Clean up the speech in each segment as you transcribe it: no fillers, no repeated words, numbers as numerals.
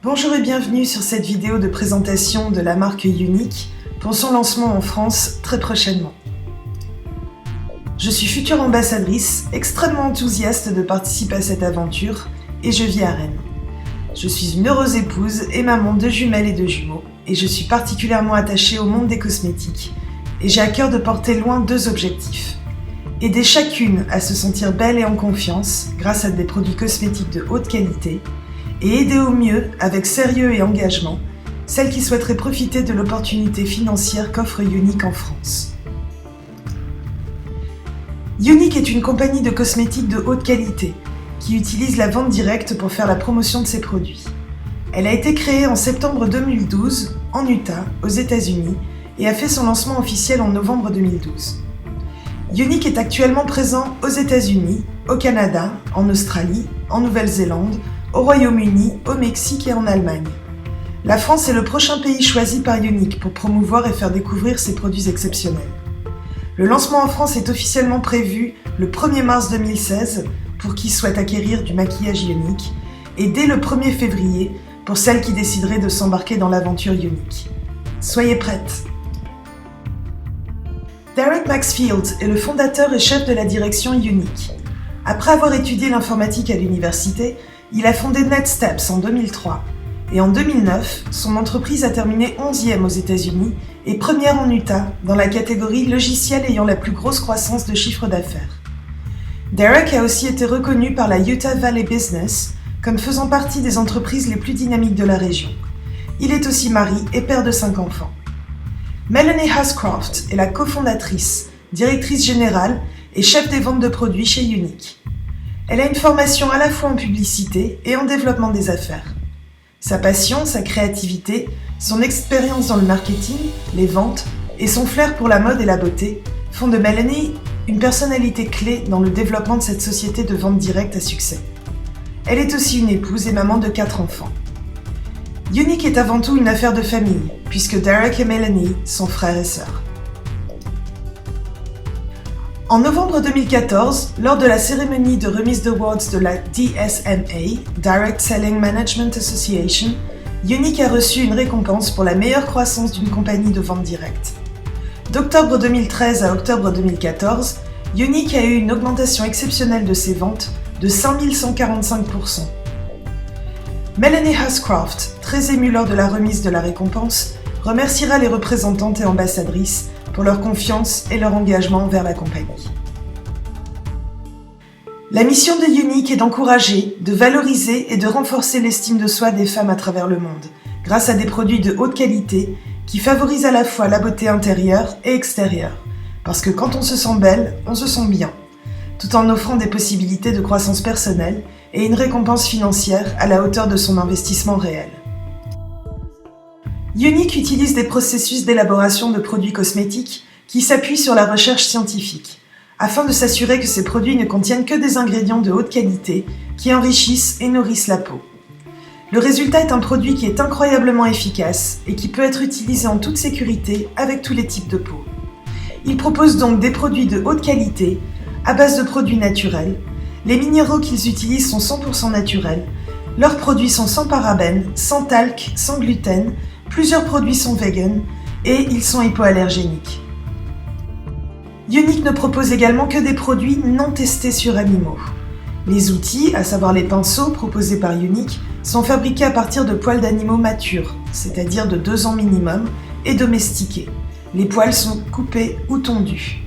Bonjour et bienvenue sur cette vidéo de présentation de la marque Younique pour son lancement en France très prochainement. Je suis future ambassadrice, extrêmement enthousiaste de participer à cette aventure et je vis à Rennes. Je suis une heureuse épouse et maman de jumelles et de jumeaux et je suis particulièrement attachée au monde des cosmétiques et j'ai à cœur de porter loin deux objectifs. Aider chacune à se sentir belle et en confiance grâce à des produits cosmétiques de haute qualité et aider au mieux, avec sérieux et engagement, celles qui souhaiteraient profiter de l'opportunité financière qu'offre Younique en France. Younique est une compagnie de cosmétiques de haute qualité qui utilise la vente directe pour faire la promotion de ses produits. Elle a été créée en septembre 2012 en Utah, aux États-Unis, et a fait son lancement officiel en novembre 2012. Younique est actuellement présent aux États-Unis, au Canada, en Australie, en Nouvelle-Zélande, au Royaume-Uni, au Mexique et en Allemagne. La France est le prochain pays choisi par Younique pour promouvoir et faire découvrir ses produits exceptionnels. Le lancement en France est officiellement prévu le 1er mars 2016 pour qui souhaite acquérir du maquillage Younique et dès le 1er février pour celles qui décideraient de s'embarquer dans l'aventure Younique. Soyez prêtes! Derek Maxfield est le fondateur et chef de la direction Younique. Après avoir étudié l'informatique à l'université, il a fondé NetSteps en 2003 et en 2009, son entreprise a terminé 11e aux États-Unis et première en Utah dans la catégorie logiciel ayant la plus grosse croissance de chiffre d'affaires. Derek a aussi été reconnu par la Utah Valley Business comme faisant partie des entreprises les plus dynamiques de la région. Il est aussi mari et père de 5 enfants. Melanie Hascroft est la cofondatrice, directrice générale et chef des ventes de produits chez Younique. Elle a une formation à la fois en publicité et en développement des affaires. Sa passion, sa créativité, son expérience dans le marketing, les ventes et son flair pour la mode et la beauté font de Melanie une personnalité clé dans le développement de cette société de vente directe à succès. Elle est aussi une épouse et maman de 4 enfants. Younique est avant tout une affaire de famille, puisque Derek et Melanie sont frères et sœurs. En novembre 2014, lors de la cérémonie de remise d'awards de la DSMA, Direct Selling Management Association, Younique a reçu une récompense pour la meilleure croissance d'une compagnie de vente directe. D'octobre 2013 à octobre 2014, Younique a eu une augmentation exceptionnelle de ses ventes de 5145%. Melanie Hascroft, très émue lors de la remise de la récompense, remerciera les représentantes et ambassadrices pour leur confiance et leur engagement envers la compagnie. La mission de Younique est d'encourager, de valoriser et de renforcer l'estime de soi des femmes à travers le monde, grâce à des produits de haute qualité qui favorisent à la fois la beauté intérieure et extérieure. Parce que quand on se sent belle, on se sent bien, tout en offrant des possibilités de croissance personnelle et une récompense financière à la hauteur de son investissement réel. Younique utilise des processus d'élaboration de produits cosmétiques qui s'appuient sur la recherche scientifique, afin de s'assurer que ces produits ne contiennent que des ingrédients de haute qualité qui enrichissent et nourrissent la peau. Le résultat est un produit qui est incroyablement efficace et qui peut être utilisé en toute sécurité avec tous les types de peau. Il propose donc des produits de haute qualité, à base de produits naturels. Les minéraux qu'ils utilisent sont 100% naturels. Leurs produits sont sans parabènes, sans talc, sans gluten. Plusieurs produits sont vegan et ils sont hypoallergéniques. Younique ne propose également que des produits non testés sur animaux. Les outils, à savoir les pinceaux proposés par Younique, sont fabriqués à partir de poils d'animaux matures, c'est-à-dire de 2 ans minimum, et domestiqués. Les poils sont coupés ou tondus.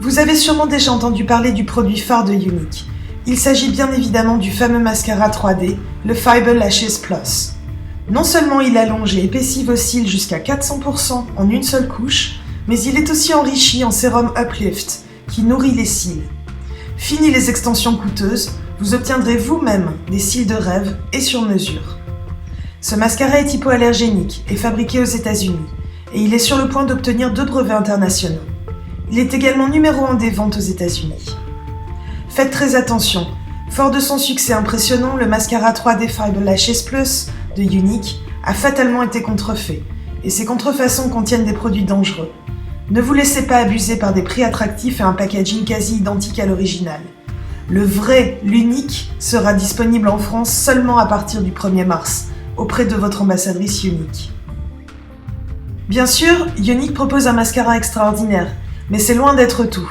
Vous avez sûrement déjà entendu parler du produit phare de Younique. Il s'agit bien évidemment du fameux mascara 3D, le Fiber Lashes Plus. Non seulement il allonge et épaissit vos cils jusqu'à 400% en une seule couche, mais il est aussi enrichi en sérum Uplift, qui nourrit les cils. Fini les extensions coûteuses, vous obtiendrez vous-même des cils de rêve et sur mesure. Ce mascara est hypoallergénique et fabriqué aux États-Unis, et il est sur le point d'obtenir 2 brevets internationaux. Il est également numéro 1 des ventes aux États-Unis. Faites très attention, fort de son succès impressionnant, le mascara 3D Fiber Lashes Plus de Younique a fatalement été contrefait, et ces contrefaçons contiennent des produits dangereux. Ne vous laissez pas abuser par des prix attractifs et un packaging quasi identique à l'original. l'unique, sera disponible en France seulement à partir du 1er mars, auprès de votre ambassadrice Younique. Bien sûr, Younique propose un mascara extraordinaire, mais c'est loin d'être tout.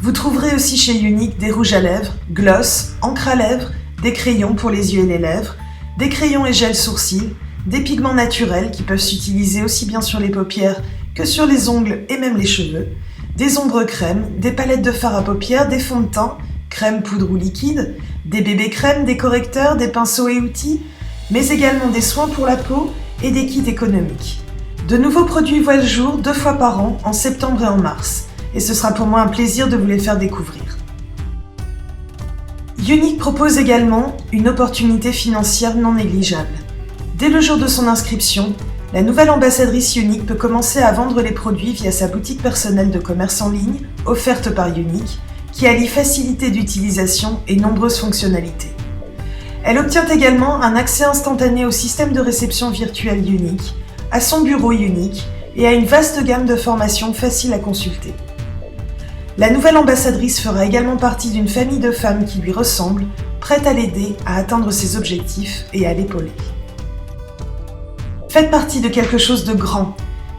Vous trouverez aussi chez Younique des rouges à lèvres, gloss, encre à lèvres, des crayons pour les yeux et les lèvres, des crayons et gels sourcils, des pigments naturels qui peuvent s'utiliser aussi bien sur les paupières que sur les ongles et même les cheveux, des ombres crème, des palettes de fard à paupières, des fonds de teint, crème, poudre ou liquide, des bébés crèmes, des correcteurs, des pinceaux et outils, mais également des soins pour la peau et des kits économiques. De nouveaux produits voient le jour 2 fois par an, en septembre et en mars, et ce sera pour moi un plaisir de vous les faire découvrir. Younique propose également une opportunité financière non négligeable. Dès le jour de son inscription, la nouvelle ambassadrice Younique peut commencer à vendre les produits via sa boutique personnelle de commerce en ligne, offerte par Younique, qui allie facilité d'utilisation et nombreuses fonctionnalités. Elle obtient également un accès instantané au système de réception virtuel Younique, à son bureau Younique et à une vaste gamme de formations faciles à consulter. La nouvelle ambassadrice fera également partie d'une famille de femmes qui lui ressemblent, prêtes à l'aider à atteindre ses objectifs et à l'épauler. Faites partie de quelque chose de grand.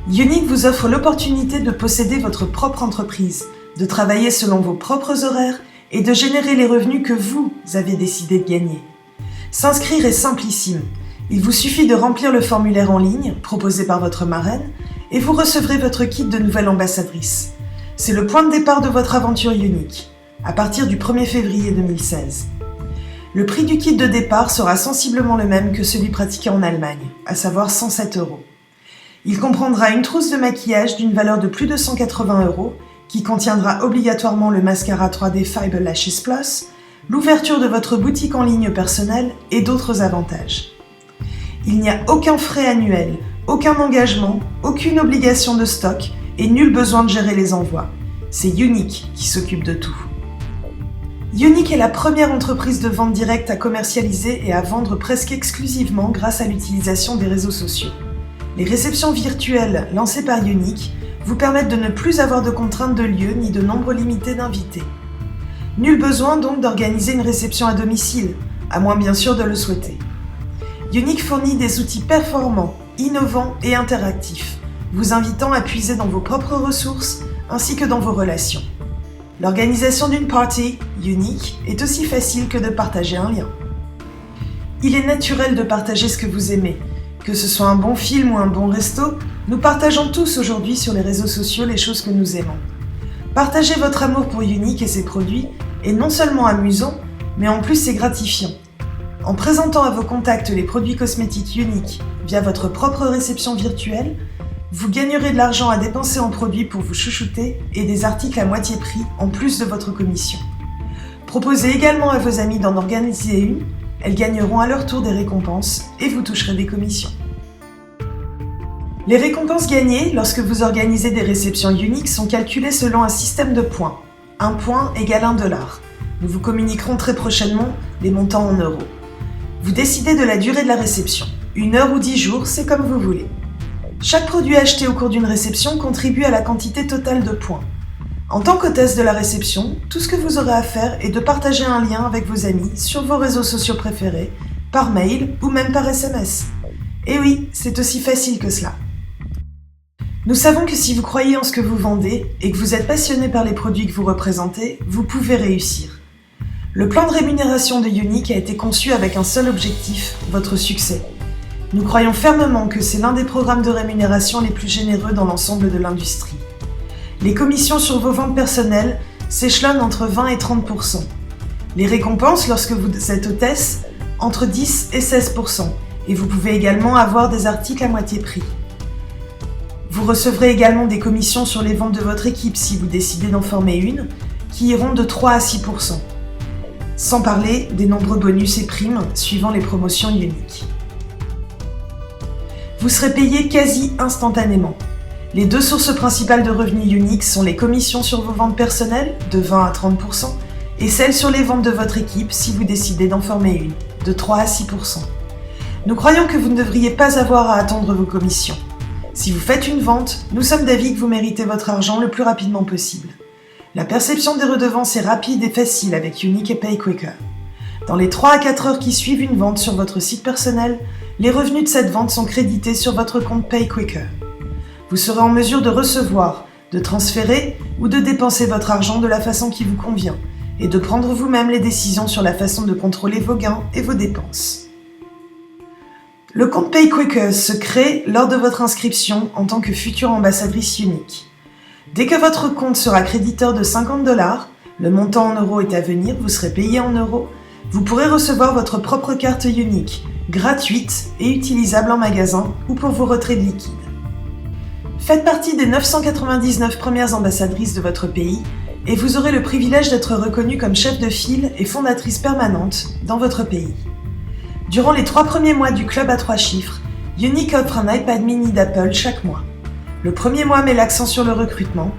Younique vous offre l'opportunité de posséder votre propre entreprise, de travailler selon vos propres horaires et de générer les revenus que vous avez décidé de gagner. S'inscrire est simplissime. Il vous suffit de remplir le formulaire en ligne, proposé par votre marraine, et vous recevrez votre kit de nouvelle ambassadrice. C'est le point de départ de votre aventure Younique, à partir du 1er février 2016. Le prix du kit de départ sera sensiblement le même que celui pratiqué en Allemagne, à savoir 107 €. Il comprendra une trousse de maquillage d'une valeur de plus de 180 €, qui contiendra obligatoirement le mascara 3D Fiber Lashes Plus, l'ouverture de votre boutique en ligne personnelle et d'autres avantages. Il n'y a aucun frais annuel, aucun engagement, aucune obligation de stock et nul besoin de gérer les envois. C'est Younique qui s'occupe de tout. Younique est la première entreprise de vente directe à commercialiser et à vendre presque exclusivement grâce à l'utilisation des réseaux sociaux. Les réceptions virtuelles lancées par Younique vous permettent de ne plus avoir de contraintes de lieu ni de nombre limité d'invités. Nul besoin donc d'organiser une réception à domicile, à moins bien sûr de le souhaiter. Younique fournit des outils performants, innovants et interactifs, vous invitant à puiser dans vos propres ressources ainsi que dans vos relations. L'organisation d'une party Younique est aussi facile que de partager un lien. Il est naturel de partager ce que vous aimez. Que ce soit un bon film ou un bon resto, nous partageons tous aujourd'hui sur les réseaux sociaux les choses que nous aimons. Partager votre amour pour Younique et ses produits est non seulement amusant, mais en plus c'est gratifiant. En présentant à vos contacts les produits cosmétiques Younique via votre propre réception virtuelle, vous gagnerez de l'argent à dépenser en produits pour vous chouchouter et des articles à moitié prix en plus de votre commission. Proposez également à vos amis d'en organiser une, elles gagneront à leur tour des récompenses et vous toucherez des commissions. Les récompenses gagnées lorsque vous organisez des réceptions Younique sont calculées selon un système de points. 1 point égale 1 $. Nous vous communiquerons très prochainement les montants en euros. Vous décidez de la durée de la réception. 1 heure ou 10 jours, c'est comme vous voulez. Chaque produit acheté au cours d'une réception contribue à la quantité totale de points. En tant qu'hôtesse de la réception, tout ce que vous aurez à faire est de partager un lien avec vos amis sur vos réseaux sociaux préférés, par mail ou même par SMS. Et oui, c'est aussi facile que cela. Nous savons que si vous croyez en ce que vous vendez et que vous êtes passionné par les produits que vous représentez, vous pouvez réussir. Le plan de rémunération de Younique a été conçu avec un seul objectif, votre succès. Nous croyons fermement que c'est l'un des programmes de rémunération les plus généreux dans l'ensemble de l'industrie. Les commissions sur vos ventes personnelles s'échelonnent entre 20 et 30%. Les récompenses, lorsque vous êtes hôtesse, entre 10 et 16%. Et vous pouvez également avoir des articles à moitié prix. Vous recevrez également des commissions sur les ventes de votre équipe si vous décidez d'en former une, qui iront de 3 à 6%. Sans parler des nombreux bonus et primes suivant les promotions Younique. Vous serez payé quasi instantanément. Les 2 sources principales de revenus Younique sont les commissions sur vos ventes personnelles, de 20 à 30%, et celles sur les ventes de votre équipe si vous décidez d'en former une, de 3 à 6%. Nous croyons que vous ne devriez pas avoir à attendre vos commissions. Si vous faites une vente, nous sommes d'avis que vous méritez votre argent le plus rapidement possible. La perception des redevances est rapide et facile avec Unique et PayQuicker. Dans les 3 à 4 heures qui suivent une vente sur votre site personnel, les revenus de cette vente sont crédités sur votre compte PayQuicker. Vous serez en mesure de recevoir, de transférer ou de dépenser votre argent de la façon qui vous convient et de prendre vous-même les décisions sur la façon de contrôler vos gains et vos dépenses. Le compte PayQuicker se crée lors de votre inscription en tant que future ambassadrice Unique. Dès que votre compte sera créditeur de $50, le montant en euros est à venir, vous serez payé en euros, vous pourrez recevoir votre propre carte Unique, gratuite et utilisable en magasin ou pour vos retraits de liquide. Faites partie des 999 premières ambassadrices de votre pays et vous aurez le privilège d'être reconnue comme chef de file et fondatrice permanente dans votre pays. Durant les 3 premiers mois du club à 3 chiffres, Unique offre un iPad mini d'Apple chaque mois. Le premier mois met l'accent sur le recrutement,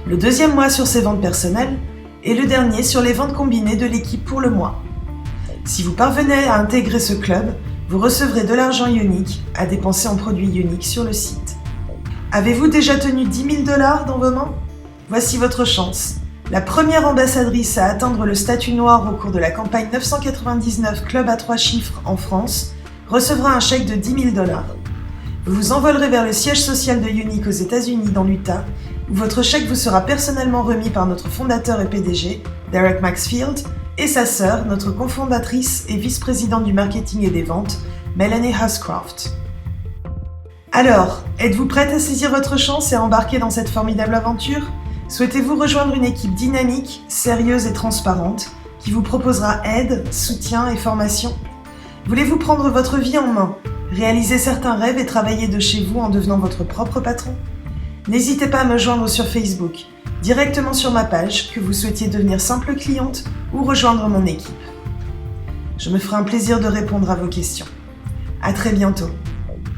le deuxième mois sur ses ventes personnelles et le dernier sur les ventes combinées de l'équipe pour le mois. Si vous parvenez à intégrer ce club, vous recevrez de l'argent Unique à dépenser en produits Unique sur le site. Avez-vous déjà tenu $10 000 dans vos mains ? Voici votre chance. La première ambassadrice à atteindre le statut noir au cours de la campagne 999 Club à 3 chiffres en France recevra un chèque de $10 000. Vous vous envolerez vers le siège social de Unique aux États-Unis dans l'Utah, où votre chèque vous sera personnellement remis par notre fondateur et PDG, Derek Maxfield, et sa sœur, notre cofondatrice et vice-présidente du marketing et des ventes, Melanie Huscroft. Alors, êtes-vous prête à saisir votre chance et à embarquer dans cette formidable aventure ? Souhaitez-vous rejoindre une équipe dynamique, sérieuse et transparente qui vous proposera aide, soutien et formation ? Voulez-vous prendre votre vie en main, réaliser certains rêves et travailler de chez vous en devenant votre propre patron ? N'hésitez pas à me joindre sur Facebook, directement sur ma page, que vous souhaitiez devenir simple cliente ou rejoindre mon équipe. Je me ferai un plaisir de répondre à vos questions. À très bientôt.